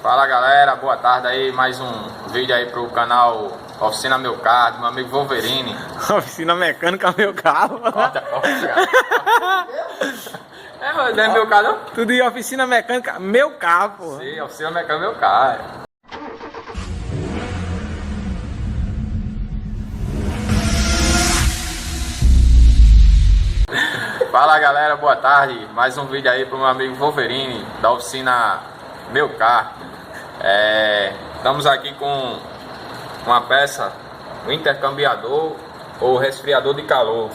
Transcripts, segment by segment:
Fala galera, boa tarde aí, mais um vídeo aí pro canal Oficina Meu Carro, do meu amigo Wolverine. Oficina Mecânica Meu Carro. Não é meu carro não? Tudo em Oficina Mecânica Meu Carro, pô. Sim, Oficina Mecânica Meu Carro. Fala galera, boa tarde, mais um vídeo aí pro meu amigo Wolverine, da Oficina Meu Carro. Estamos aqui com uma peça, o intercambiador ou resfriador de calor,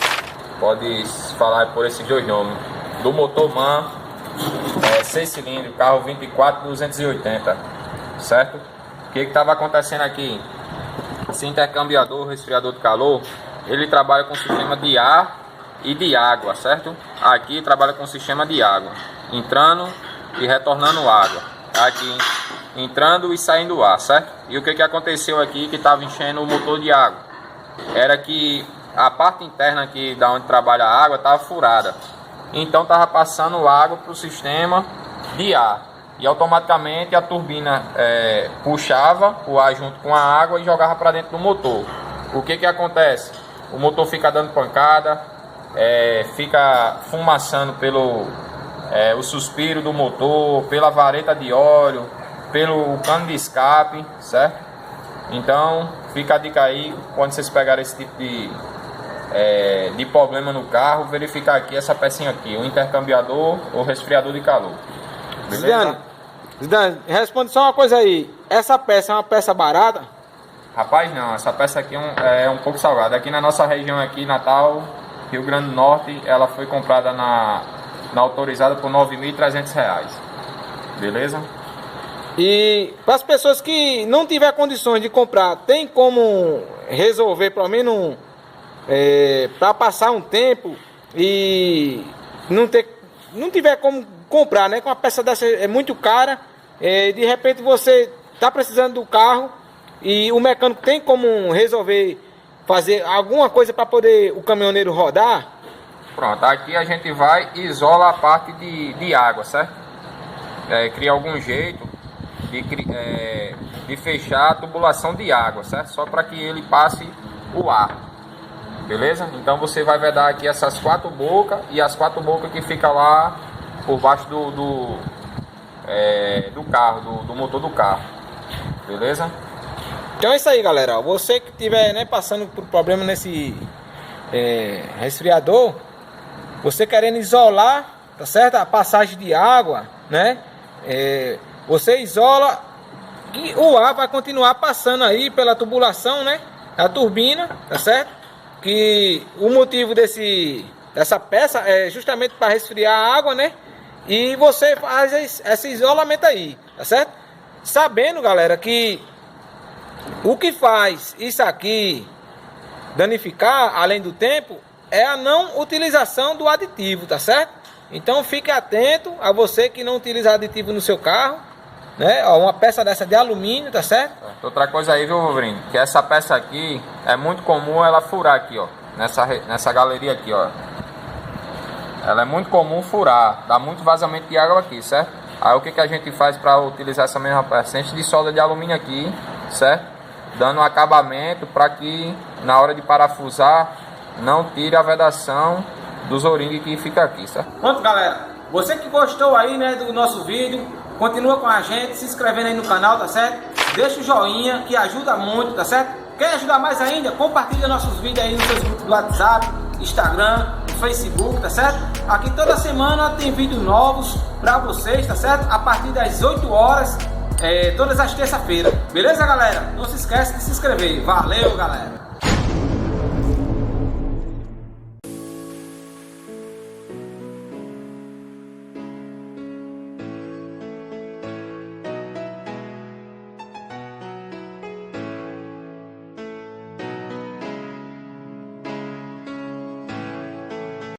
pode falar por esses dois nomes, do motor MAN 6 cilindros, carro 24280, certo? O que estava acontecendo aqui? Esse intercambiador, resfriador de calor, ele trabalha com sistema de ar e de água, certo? Aqui trabalha com sistema de água, entrando e retornando água, aqui entrando e saindo ar, certo? E o que aconteceu aqui que estava enchendo o motor de água? Era que a parte interna aqui da onde trabalha a água estava furada, então estava passando água para o sistema de ar e automaticamente a turbina puxava o ar junto com a água e jogava para dentro do motor. O que acontece? O motor fica dando pancada, fica fumaçando pelo o suspiro do motor, pela vareta de óleo, pelo cano de escape, certo? Então fica a dica aí, quando vocês pegarem esse tipo de problema no carro, verificar aqui essa pecinha aqui, o intercambiador ou resfriador de calor. Beleza? Zidane, responde só uma coisa aí, essa peça é uma peça barata? Rapaz, não, essa peça aqui é um pouco salgada. Aqui na nossa região aqui, Natal, Rio Grande do Norte, ela foi comprada na autorizada por R$ 9.300, beleza? E para as pessoas que não tiver condições de comprar, tem como resolver pelo menos para passar um tempo e não tiver como comprar, né? Com uma peça dessa é muito cara, de repente você está precisando do carro e o mecânico tem como resolver fazer alguma coisa para poder o caminhoneiro rodar? Pronto, aqui a gente vai e isola a parte de água, certo? Cria algum jeito de fechar a tubulação de água, certo? Só para que ele passe o ar, beleza? Então você vai vedar aqui essas 4 bocas e as 4 bocas que ficam lá por baixo do carro, do motor do carro, beleza? Então é isso aí, galera. Você que estiver passando por problema nesse resfriador, você querendo isolar, tá certo? A passagem de água, né? Você isola e o ar vai continuar passando aí pela tubulação, né? A turbina, tá certo? Que o motivo dessa peça é justamente para resfriar a água, né? E você faz esse isolamento aí, tá certo? Sabendo, galera, que o que faz isso aqui danificar, além do tempo, é a não utilização do aditivo, tá certo? Então fique atento a você que não utiliza aditivo no seu carro, né? Ó, uma peça dessa de alumínio, tá certo? Outra coisa aí, viu, Wolverine? Que essa peça aqui é muito comum ela furar aqui, ó, nessa galeria aqui, ó. Ela é muito comum furar, dá muito vazamento de água aqui, certo? Aí o que a gente faz para utilizar essa mesma peça? A gente de solda de alumínio aqui, certo? Dando um acabamento para que na hora de parafusar não tire a vedação dos O-ring que fica aqui, certo? Pronto, galera, você que gostou aí, né, do nosso vídeo, continua com a gente, se inscrevendo aí no canal, tá certo? Deixa o joinha que ajuda muito, tá certo? Quer ajudar mais ainda? Compartilha nossos vídeos aí nos seus grupos do WhatsApp, Instagram, Facebook, tá certo? Aqui toda semana tem vídeos novos pra vocês, tá certo? A partir das 8 horas, todas as terça-feiras. Beleza, galera? Não se esqueça de se inscrever. Valeu, galera!